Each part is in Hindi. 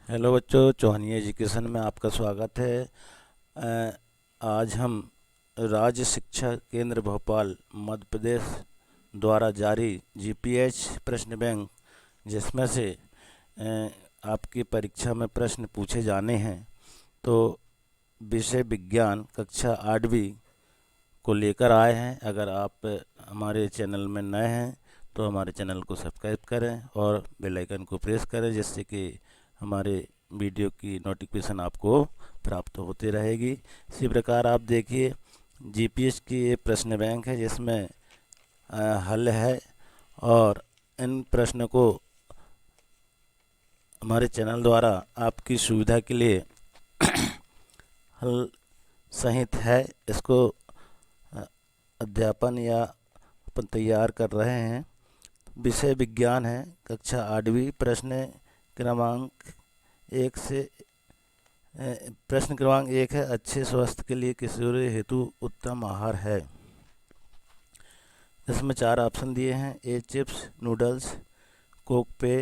हेलो बच्चों, चौहानी एजुकेशन में आपका स्वागत है। आज हम राज्य शिक्षा केंद्र भोपाल मध्य प्रदेश द्वारा जारी जीपीएच प्रश्न बैंक, जिसमें से आपकी परीक्षा में प्रश्न पूछे जाने हैं, तो विषय विज्ञान कक्षा 8वीं को लेकर आए हैं। अगर आप हमारे चैनल में नए हैं तो हमारे चैनल को सब्सक्राइब करें और बेल आइकन को प्रेस करें, जिससे कि हमारे वीडियो की नोटिफिकेशन आपको प्राप्त होती रहेगी। इसी प्रकार आप देखिए, जीपीएस की ये प्रश्न बैंक है जिसमें हल है, और इन प्रश्न को हमारे चैनल द्वारा आपकी सुविधा के लिए हल सहित है। इसको अध्यापन या अपन तैयार कर रहे हैं। विषय विज्ञान है, कक्षा 8वीं, क्रमांक एक से प्रश्न क्रमांक 1 है, अच्छे स्वास्थ्य के लिए किशोरी हेतु उत्तम आहार है। इसमें 4 ऑप्शन दिए हैं: ए चिप्स नूडल्स, कोक पे,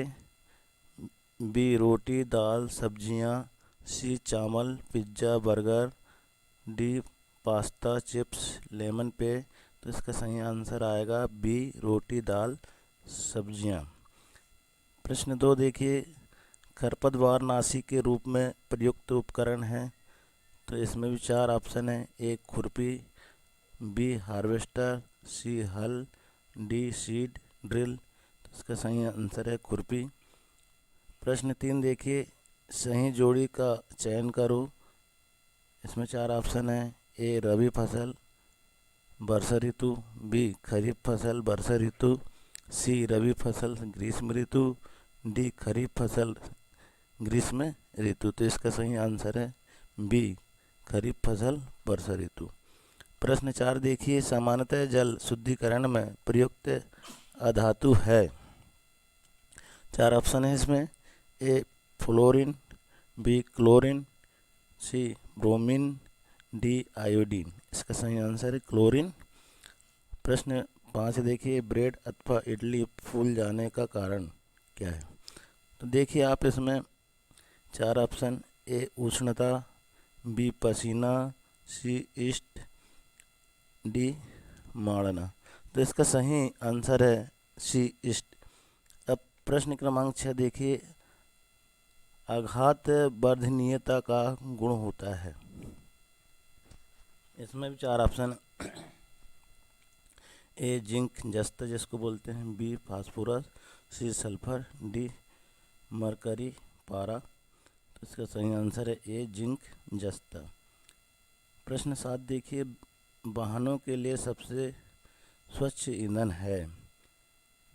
बी रोटी दाल सब्जियां, सी चावल pizza burger, D pasta chips lemon पे। तो इसका सही आंसर आएगा बी रोटी दाल सब्जियां। प्रश्न 2 देखिए, खरपतवार नाशी के रूप में प्रयुक्त उपकरण है। तो इसमें भी 4 ऑप्शन है: ए खुरपी, बी हार्वेस्टर, सी हल, डी सीड ड्रिल। तो इसका सही आंसर है खुरपी। प्रश्न 3 देखिए, सही जोड़ी का चयन करो। इसमें 4 ऑप्शन है: ए रबी फसल वर्षा ऋतु, बी खरीफ फसल वर्षा ऋतु, सी रबी फसल ग्रीष्म ऋतु, डी खरीफ फसल ग्रीष्म ऋतु। तो इसका सही आंसर है बी खरीफ फसल वर्षा ऋतु। प्रश्न 4 देखिए, सामान्यतः जल शुद्धिकरण में प्रयुक्त अधातु है। 4 ऑप्शन है इसमें: ए फ्लोरीन, बी क्लोरीन, सी ब्रोमीन, डी आयोडीन। इसका सही आंसर है क्लोरीन। प्रश्न 5 देखिए, ब्रेड अथवा इडली फूल जाने का कारण क्या है। तो देखिए आप इसमें 4 ऑप्शन: ए उष्णता, बी पसीना, सी ईस्ट, डी माड़ना। तो इसका सही आंसर है सी ईस्ट। अब प्रश्न क्रमांक 6 देखिए, आघात वर्धनीयता का गुण होता है। इसमें भी 4 ऑप्शन: ए जिंक जस्ता जिसको बोलते हैं, B phosphorus, C sulphur, D mercury पारा। तो इसका सही आंसर है ए जिंक जस्ता। प्रश्न 7 देखिए, वाहनों के लिए सबसे स्वच्छ ईंधन है।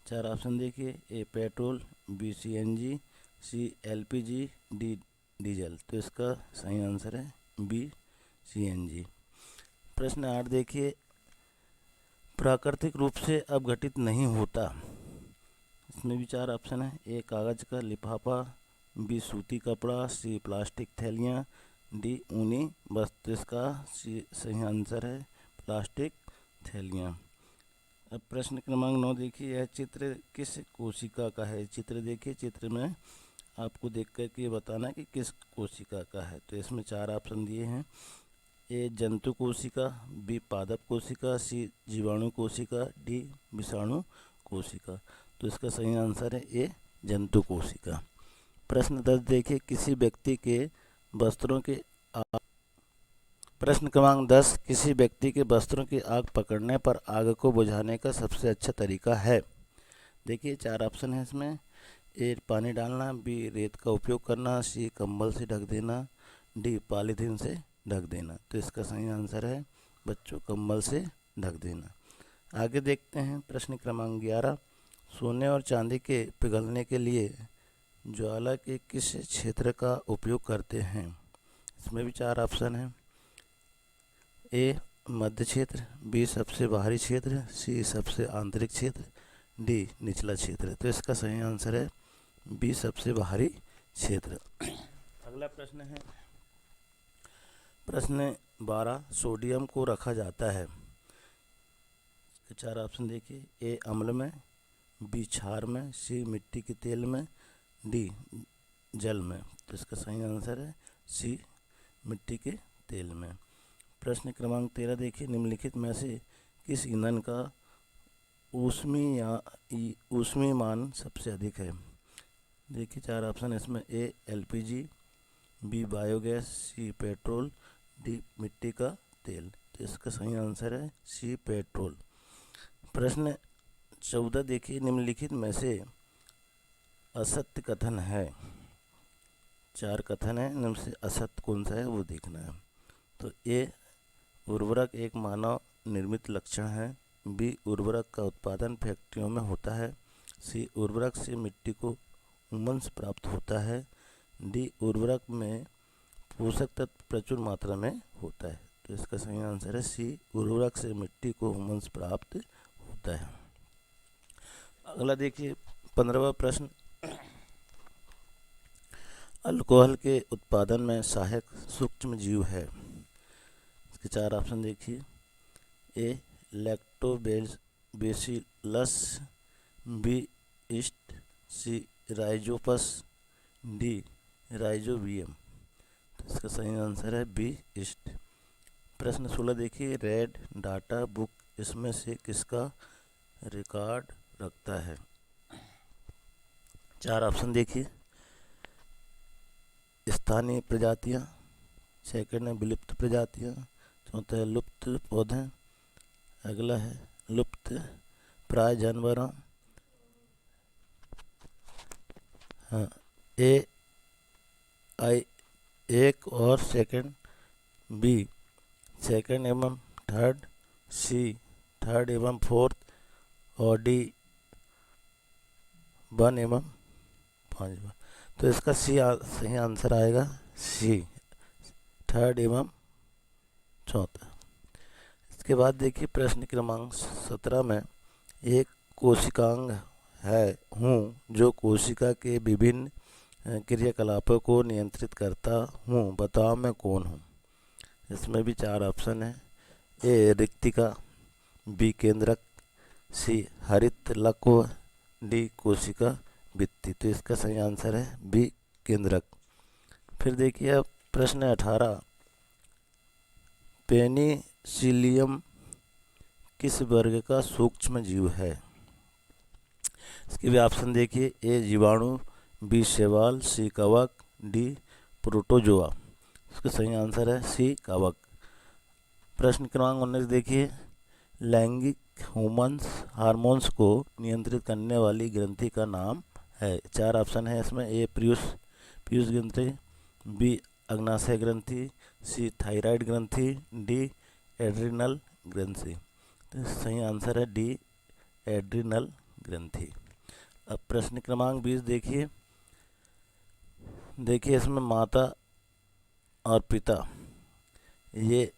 4 ऑप्शन देखिए: ए पेट्रोल, बी सीएनजी, सी एलपीजी, डी डीजल। तो इसका सही आंसर है बी सीएनजी। प्रश्न 8 देखिए, प्राकृतिक रूप से अपघटित नहीं होता। इसमें भी 4 ऑप्शन है: ए कागज़ का लिफाफा, बी सूती कपड़ा, सी प्लास्टिक थैलियाँ, डी ऊनी वस्त्र। इसका सही आंसर है प्लास्टिक थैलियाँ। अब प्रश्न क्रमांक 9 देखिए, यह चित्र किस कोशिका का है। चित्र देखिए, चित्र में आपको देख कर के बताना कि किस कोशिका का है। तो इसमें 4 ऑप्शन दिए हैं: ए जंतु कोशिका, बी पादप कोशिका, सी जीवाणु कोशिका, डी विषाणु कोशिका। तो इसका सही आंसर है ए जंतु कोशिका। प्रश्न 10 देखिए, किसी व्यक्ति के वस्त्रों के प्रश्न क्रमांक 10, किसी व्यक्ति के वस्त्रों की आग पकड़ने पर आग को बुझाने का सबसे अच्छा तरीका है। देखिए 4 ऑप्शन है इसमें: ए पानी डालना, बी रेत का उपयोग करना, सी कंबल से ढक देना, डी पॉलीथीन से ढक देना। तो इसका सही आंसर है बच्चों कंबल से ढक देना। आगे देखते हैं प्रश्न क्रमांक 11, सोने और चांदी के पिघलने के लिए ज्वाला के किस क्षेत्र का उपयोग करते हैं। इसमें भी 4 ऑप्शन हैं: ए मध्य क्षेत्र, बी सबसे बाहरी क्षेत्र, सी सबसे आंतरिक क्षेत्र, डी निचला क्षेत्र। तो इसका सही आंसर है बी सबसे बाहरी क्षेत्र। अगला प्रश्न है प्रश्न 12, सोडियम को रखा जाता है। 4 ऑप्शन देखिए: ए अम्ल में, बी क्षार में, सी मिट्टी के तेल में, डी जल में। तो इसका सही आंसर है सी, मिट्टी के तेल में। प्रश्न क्रमांक 13 देखिए, निम्नलिखित में से किस ईंधन का ऊष्मीयमान सबसे अधिक है। देखिए 4 ऑप्शन है इसमें, ए एलपीजी, बी बायोगैस, सी पेट्रोल, डी मिट्टी का तेल। तो इसका सही आंसर है सी पेट्रोल। प्रश्न 14 देखिए, निम्नलिखित में से असत्य कथन है। 4 कथन है, इनमें से असत्य कौन सा है वो देखना है। तो ए उर्वरक एक मानव निर्मित लक्षण है, बी उर्वरक का उत्पादन फैक्ट्रियों में होता है, सी उर्वरक से मिट्टी को हुमस प्राप्त होता है, डी उर्वरक में पोषक तत्व प्रचुर मात्रा में होता है। तो इसका सही आंसर है सी, उर्वरक से मिट्टी को हुमस प्राप्त होता है। अगला देखिए 15वां प्रश्न, अल्कोहल के उत्पादन में सहायक सूक्ष्म जीव है। इसके 4 ऑप्शन देखिए, ए लैक्टोबैसिलस, बी ईस्ट, सी राइजोपस, डी राइजोबियम। तो इसका सही आंसर है बी ईस्ट। प्रश्न 16 देखिए, रेड डाटा बुक इसमें से किसका रिकॉर्ड रखता है। 4 ऑप्शन देखिए, स्थानीय प्रजातियां, सेकंड है विलुप्त प्रजातियां, चौथा है लुप्त पौधे, अगला है लुप्त प्राय जानवरों। हाँ, ए आई एक और सेकंड, बी सेकंड एवं थर्ड, सी थर्ड एवं फोर्थ, और डी 1 एवं 5वां। तो इसका सही आंसर आएगा सी, थर्ड एवं चौथा। इसके बाद देखिए प्रश्न क्रमांक 17 में, एक कोशिकांग है हूँ जो कोशिका के विभिन्न क्रियाकलापों को नियंत्रित करता हूँ, बताओ मैं कौन हूँ। इसमें भी 4 ऑप्शन है, ए रिक्तिका, बी केंद्रक, सी हरित लक्व, डी कोशिका भित्ति। तो इसका सही आंसर है बी केंद्रक। फिर देखिए अब प्रश्न 18, पेनिसिलियम किस वर्ग का सूक्ष्म जीव है। इसके भी ऑप्शन देखिए, ए जीवाणु, बी शैवाल, सी कवक, डी प्रोटोजोआ। इसका सही आंसर है सी कवक। प्रश्न क्रमांक 19 देखिए, लैंगिक हार्मोन्स को नियंत्रित करने वाली ग्रंथि का नाम है। 4 ऑप्शन है इसमें, ए पीयूष ग्रंथि, बी अग्नाशय ग्रंथि, सी थायराइड ग्रंथि, डी एड्रिनल ग्रंथि। तो सही आंसर है डी एड्रिनल ग्रंथि। अब प्रश्न क्रमांक 20 देखिए इसमें माता और पिता ये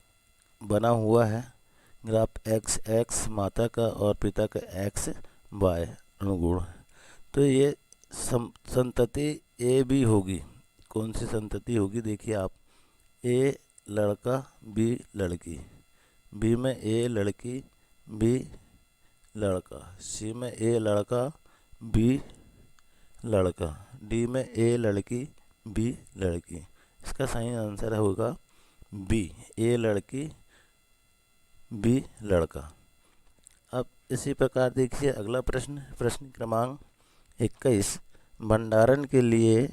बना हुआ है ग्राफ एक्स एक्स माता का और पिता का एक्स वाई अनुगुण। तो ये संतति ए बी होगी। कौन सी संतति होगी देखिए आप, ए लड़का बी लड़की, बी में ए लड़की बी लड़का, सी में ए लड़का बी लड़का, डी में ए लड़की बी लड़की। इसका सही आंसर होगा बी, ए लड़की बी लड़का। अब इसी प्रकार देखिए अगला प्रश्न क्रमांक 21, भंडारण के लिए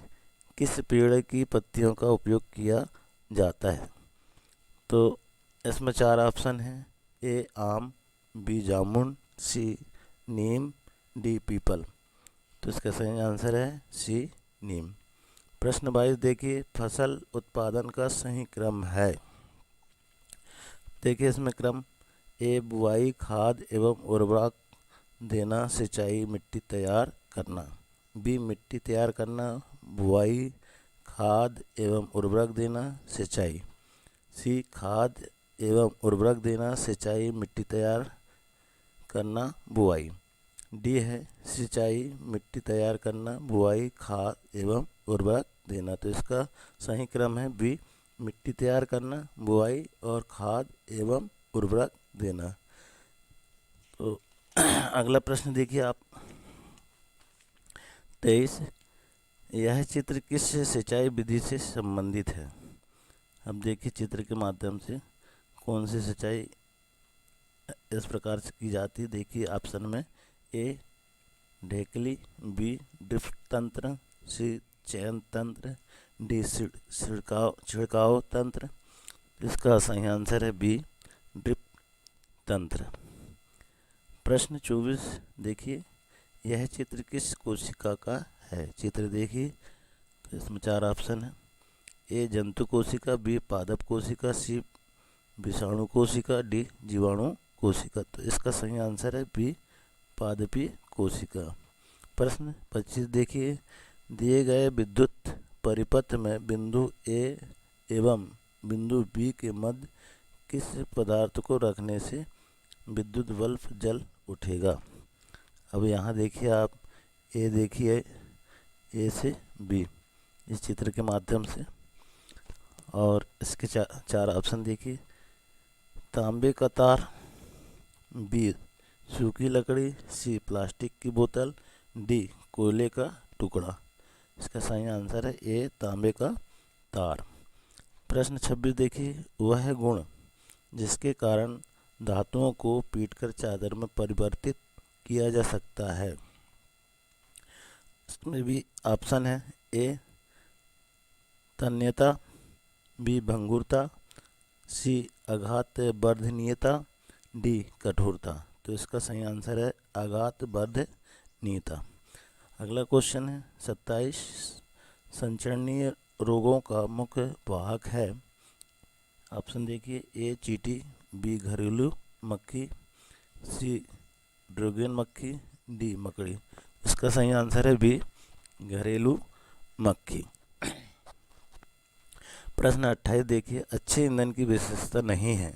किस पेड़ की पत्तियों का उपयोग किया जाता है। तो इसमें 4 ऑप्शन हैं, ए आम, बी जामुन, सी नीम, डी पीपल। तो इसका सही आंसर है सी नीम। प्रश्न 22 देखिए, फसल उत्पादन का सही क्रम है। देखिए इसमें क्रम, ए बुआई, खाद एवं उर्वरक देना, सिंचाई, मिट्टी तैयार करना, बी मिट्टी तैयार करना, बुआई, खाद एवं उर्वरक देना, सिंचाई, सी खाद एवं उर्वरक देना, सिंचाई, मिट्टी तैयार करना, बुआई, डी है सिंचाई, मिट्टी तैयार करना, बुआई, खाद एवं उर्वरक देना। तो इसका सही क्रम है बी, मिट्टी तैयार करना, बुआई और खाद एवं उर्वरक देना। तो अगला प्रश्न देखिए आप 23, यह चित्र किस सिंचाई विधि से संबंधित है? अब देखिए चित्र के माध्यम से कौन सी सिंचाई इस प्रकार से की जाती है। देखिए ऑप्शन में ए ढेकली, बी ड्रिप तंत्र, सी चयन तंत्र, डी छिड़काव तंत्र। इसका सही आंसर है बी ड्रिप तंत्र। प्रश्न 24 देखिए, यह चित्र किस कोशिका का है? चित्र देखिए तो इसमें 4 ऑप्शन है। ए जंतु कोशिका, बी पादप कोशिका, सी विषाणु कोशिका, डी जीवाणु कोशिका। तो इसका सही आंसर है बी पादपीय कोशिका। प्रश्न 25 देखिए, दिए गए विद्युत परिपथ में बिंदु ए एवं बिंदु बी के मध्य किस पदार्थ को रखने से विद्युत बल्ब जल उठेगा? अब यहाँ देखिए आप ए देखिए, ए से बी इस चित्र के माध्यम से, और इसके चार ऑप्शन देखिए। तांबे का तार, बी सूखी लकड़ी, सी प्लास्टिक की बोतल, डी कोयले का टुकड़ा। इसका सही आंसर है ए तांबे का तार। प्रश्न 26 देखिए, वह गुण जिसके कारण धातुओं को पीटकर चादर में परिवर्तित किया जा सकता है। इसमें भी ऑप्शन है ए तन्यता, बी भंगुरता, सी आघात वर्धनीयता, डी कठोरता। तो इसका सही आंसर है आघात वर्धनीयता। अगला क्वेश्चन है 27, संचरणीय रोगों का मुख्य वाहक है। ऑप्शन देखिए, ए चींटी, बी घरेलू मक्खी, सी ड्रैगन मक्खी, डी मकड़ी। इसका सही आंसर है बी घरेलू मक्खी। प्रश्न 28 देखिए, अच्छे ईंधन की विशेषता नहीं है।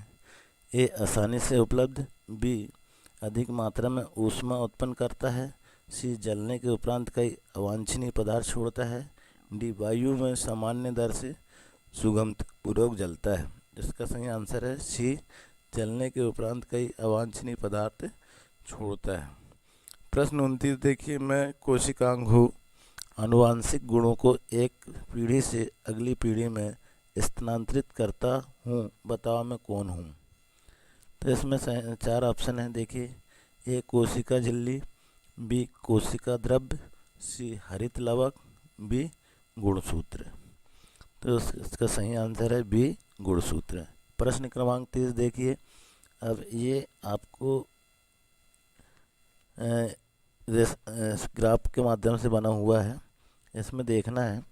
ए आसानी से उपलब्ध, बी अधिक मात्रा में ऊष्मा उत्पन्न करता है, सी जलने के उपरांत कई अवांछनीय पदार्थ छोड़ता है, डी वायु में सामान्य दर से सुगमपूर्वक जलता है। इसका सही आंसर है सी जलने के उपरांत कई अवांछनीय पदार्थ छोड़ता है। प्रश्न 29 देखिए, मैं कोशिकांग हूँ, आनुवांशिक गुणों को एक पीढ़ी से अगली पीढ़ी में स्थानांतरित करता हूँ, बताओ मैं कौन हूँ? तो इसमें 4 ऑप्शन है देखिए। ए कोशिका झिल्ली, बी कोशिका द्रव्य, सी हरित लवक, बी गुणसूत्र। तो इसका सही आंसर है बी गुणसूत्र। प्रश्न क्रमांक 30 देखिए, अब ये आपको ग्राफ के माध्यम से बना हुआ है, इसमें देखना है,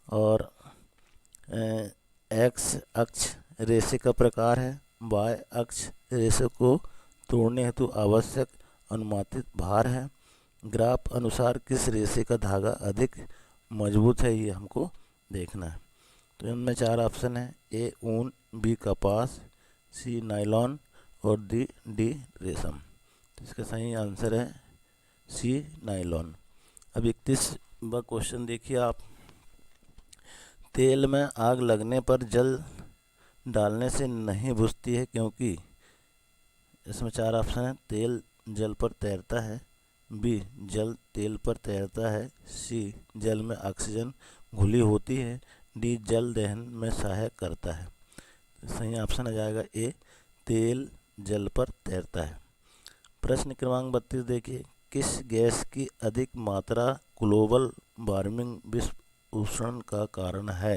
और एक्स अक्ष रेशे का प्रकार है, वाई अक्ष रेशे को तोड़ने हेतु आवश्यक अनुमानित भार है, ग्राफ अनुसार किस रेशे का धागा अधिक मजबूत है, ये हमको देखना है। तो इनमें 4 ऑप्शन है। ए ऊन, बी कपास, सी नायलॉन और डी रेशम। तो इसका सही आंसर है सी नायलॉन। अब 31वां क्वेश्चन देखिए आप, तेल में आग लगने पर जल डालने से नहीं बुझती है क्योंकि? इसमें 4 ऑप्शन है। तेल जल पर तैरता है, बी जल तेल पर तैरता है, सी जल में ऑक्सीजन घुली होती है, डी जल दहन में सहायक करता है। सही ऑप्शन आ जाएगा ए तेल जल पर तैरता है। प्रश्न क्रमांक 32 देखिए, किस गैस की अधिक मात्रा ग्लोबल वार्मिंग विश्व उष्णन का कारण है?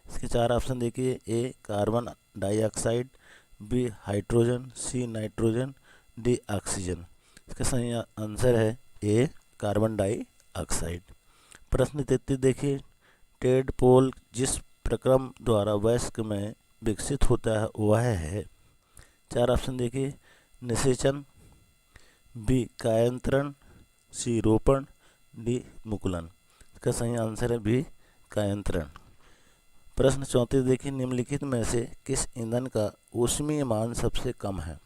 इसके 4 ऑप्शन देखिए। A carbon dioxide, B hydrogen, C nitrogen, D oxygen. इसका सही आंसर है ए कार्बन डाइऑक्साइड। प्रश्न 33 देखिए, टेडपोल जिस प्रक्रम द्वारा वयस्क में विकसित होता है वह है? 4 ऑप्शन देखिए। निषेचन, बी कायंत्रण, सी रोपण, डी मुकुलन। इसका सही आंसर है बी कायंत्रण। प्रश्न 34 देखिए, निम्नलिखित में से किस ईंधन का ऊष्मीय मान सबसे कम है?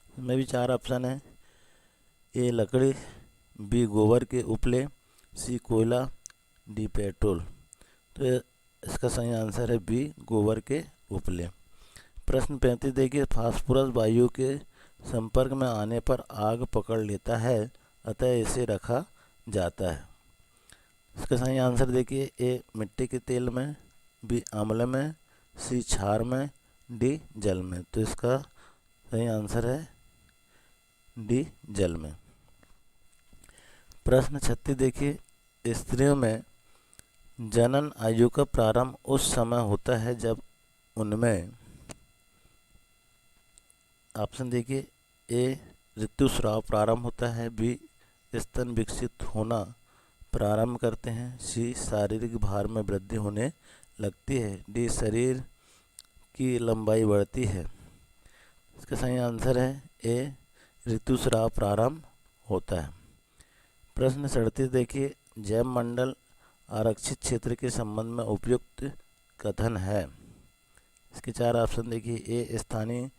इसमें भी 4 ऑप्शन है। ए लकड़ी, बी गोबर के उपले, सी कोयला, डी पेट्रोल। तो इसका सही आंसर है बी गोबर के उपले। प्रश्न 35 देखिए, फास्फोरस वायु के संपर्क में आने पर आग पकड़ लेता है, अतः इसे रखा जाता है। इसका सही आंसर देखिए, ए मिट्टी के तेल में, बी अम्ल में, सी क्षार में, डी जल में। तो इसका सही आंसर है डी जल में। प्रश्न 36 देखिए, स्त्रियों में जनन आयु का प्रारंभ उस समय होता है जब उनमें, ऑप्शन देखिए, ए ऋतुस्राव प्रारंभ होता है, बी स्तन विकसित होना प्रारंभ करते हैं, सी शारीरिक भार में वृद्धि होने लगती है, डी शरीर की लंबाई बढ़ती है। इसका सही आंसर है ए ऋतुस्राव प्रारंभ होता है। प्रश्न 37 देखिए, जैव मंडल आरक्षित क्षेत्र के संबंध में उपयुक्त कथन है। इसके 4 ऑप्शन देखिए, ए स्थानीय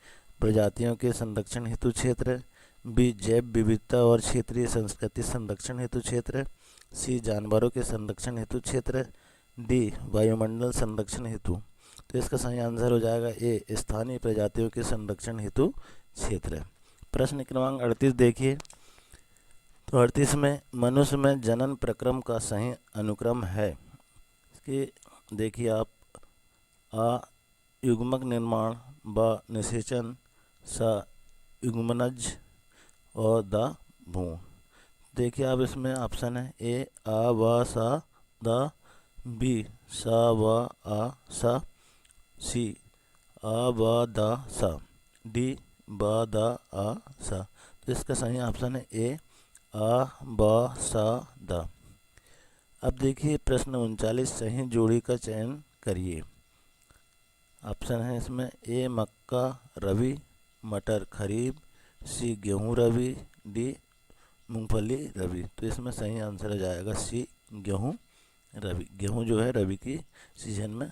प्रजातियों के संरक्षण हेतु क्षेत्र, बी जैव विविधता और क्षेत्रीय संस्कृति संरक्षण हेतु क्षेत्र, सी जानवरों के संरक्षण हेतु क्षेत्र, डी वायुमंडल संरक्षण हेतु। तो इसका सही आंसर हो जाएगा ए स्थानीय प्रजातियों के संरक्षण हेतु क्षेत्र। प्रश्न क्रमांक 38 देखिए, तो 38 में मनुष्य में जनन प्रक्रम का सही अनुक्रम है। इसके देखिए आप, आ युग्मक निर्माण, ब निषेचन, स युग्मनज और द भ्रूण। देखिए आप इसमें ऑप्शन है ए आ व सा द, बी सा व आ सा, सी आ ब द सा, डी ब द आ सा। तो इसका सही ऑप्शन है ए आ ब सा द। अब देखिए प्रश्न 39, सही जोड़ी का चयन करिए। ऑप्शन है इसमें ए मक्का रबी, मटर खरीफ, सी गेहूं रबी, डी मूंगफली रबी। तो इसमें सही आंसर हो जाएगा सी गेहूं रबी। गेहूं जो है रबी की सीजन में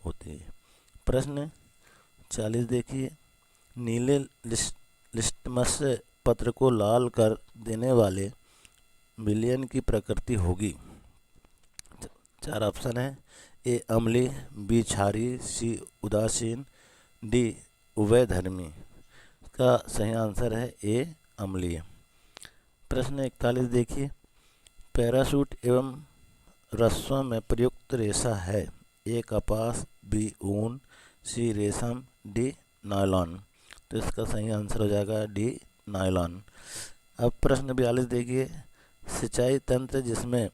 होती है। प्रश्न 40 देखिए, नीले लिस्टमस पत्र को लाल कर देने वाले विलयन की प्रकृति होगी। 4 ऑप्शन है, ए अम्लीय, बी क्षारीय, सी उदासीन, डी उभयधर्मी। का सही आंसर है ए अम्लीय। प्रश्न 41 देखिए, पैराशूट एवं रस्सों में प्रयुक्त रेशा है, ए कपास, बी ऊन, सी रेशम, डी नायलॉन। तो इसका सही आंसर हो जाएगा डी नायलॉन। अब प्रश्न 42 देखिए, सिंचाई तंत्र जिसमें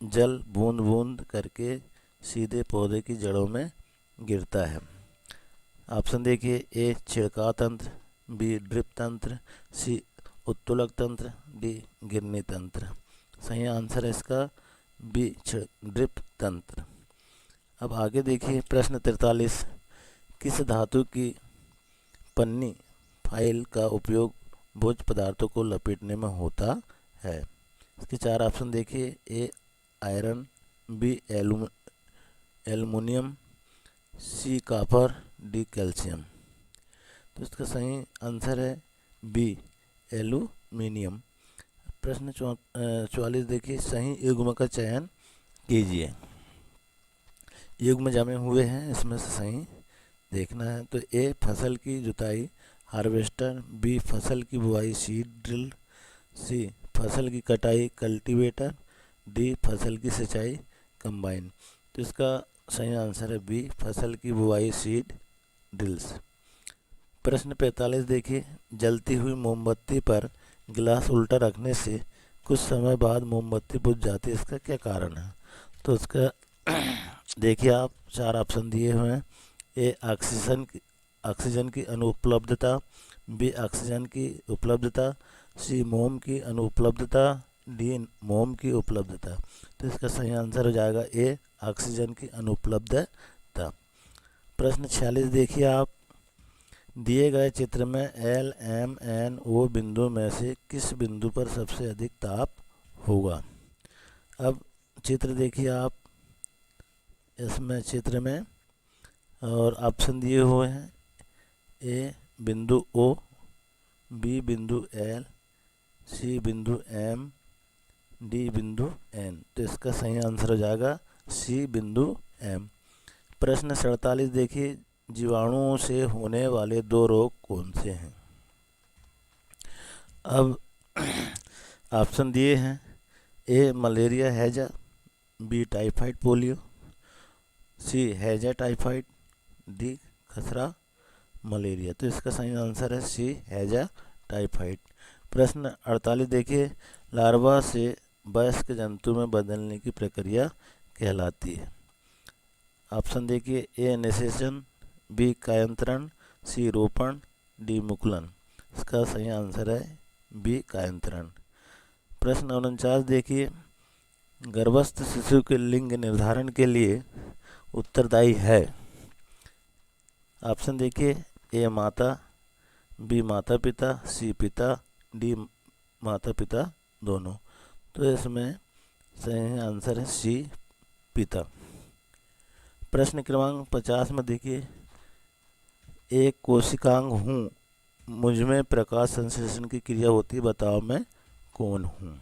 जल बूंद बूंद करके सीधे पौधे की जड़ों में गिरता है। ऑप्शन देखिए, ए छिड़काव तंत्र, बी ड्रिप तंत्र, सी उत्तोलक तंत्र, डी गिरनी तंत्र। सही आंसर है इसका बी ड्रिप तंत्र। अब आगे देखिए प्रश्न 43, किस धातु की पन्नी फाइल का उपयोग भोज्य पदार्थों को लपेटने में होता है। इसके 4 ऑप्शन देखिए, A iron, B aluminium, C copper, D calcium. तो इसका सही आंसर है बी एल्युमिनियम। प्रश्न 44 देखिए, सही युग्म का चयन कीजिए। युग्म जमे हुए हैं, इसमें से सही देखना है। तो ए फसल की जुताई हार्वेस्टर, बी फसल की बुआई सीड ड्रिल, सी फसल की कटाई कल्टीवेटर, डी फसल की सिंचाई कंबाइन। तो इसका सही आंसर है बी फसल की बुआई सीड ड्रिल्स। प्रश्न 45 देखिए, जलती हुई मोमबत्ती पर गिलास उल्टा रखने से कुछ समय बाद मोमबत्ती बुझ जाती है, इसका क्या कारण है। तो इसका देखिए आप 4 ऑप्शन दिए हुए हैं, ए ऑक्सीजन की अनुपलब्धता, बी ऑक्सीजन की उपलब्धता, सी मोम की अनुपलब्धता, डी मोम की उपलब्धता। तो इसका सही आंसर हो जाएगा ए ऑक्सीजन की अनुपलब्धता। प्रश्न 46 देखिए आप, दिए गए चित्र में एल एम एन ओ बिंदु में से किस बिंदु पर सबसे अधिक ताप होगा। अब चित्र देखिए आप, इसमें चित्र में और ऑप्शन दिए हुए हैं, ए बिंदु ओ, बी बिंदु एल, सी बिंदु एम, डी बिंदु एन। तो इसका सही आंसर हो जाएगा सी बिंदु एम। प्रश्न 47 देखिए, जीवाणुओं से होने वाले 2 रोग कौन से हैं। अब ऑप्शन दिए हैं, ए मलेरिया हैजा, बी टाइफाइड पोलियो, सी हैजा टाइफाइड, डी खसरा मलेरिया। तो इसका सही आंसर है सी हैजा टाइफाइड। प्रश्न 48 देखिए, लार्वा से वयस्क जंतु में बदलने की प्रक्रिया कहलाती है। ऑप्शन देखिए, ए निषेचन, बी कायंत्रण, सी रोपण, डी मुकुलन। इसका सही आंसर है बी कायंत्रण। प्रश्न 49 देखिए, गर्भस्थ शिशु के लिंग निर्धारण के लिए उत्तरदायी है। ऑप्शन देखिए, ए माता, बी माता पिता, सी पिता, डी माता पिता दोनों। तो इसमें सही आंसर है सी पिता। प्रश्न क्रमांक 50 में देखिए, एक कोशिकांग हूँ, मुझ में प्रकाश संश्लेषण की क्रिया होती है, बताओ मैं कौन हूँ।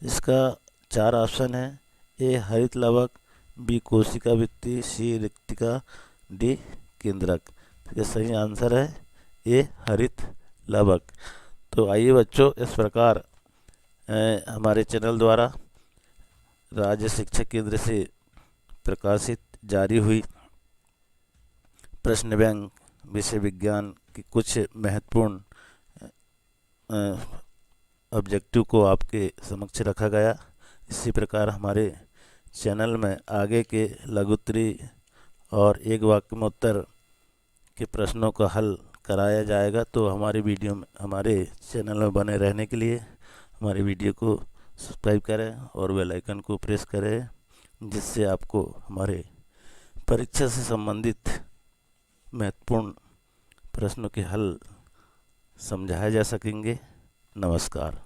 इसका 4 ऑप्शन है। ए हरित लवक, बी कोशिका भित्ति, सी रिक्तिका, डी केंद्रक। तो सही आंसर है ए हरित लवक। तो आइए बच्चों, इस प्रकार हमारे चैनल द्वारा राज्य शिक्षा केंद्र से प्रकाशित जारी हुई प्रश्न बैंक विषय विज्ञान की कुछ महत्वपूर्ण ऑब्जेक्टिव को आपके समक्ष रखा गया। इसी प्रकार हमारे चैनल में आगे के लघुत्तरी और एक वाक्य में उत्तर के प्रश्नों का हल कराया जाएगा। तो हमारे वीडियो में, हमारे चैनल में बने रहने के लिए हमारे वीडियो को सब्सक्राइब करें और बेल आइकन को प्रेस करें, जिससे आपको हमारे परीक्षा से संबंधित महत्वपूर्ण प्रश्नों के हल समझाए जा सकेंगे। नमस्कार।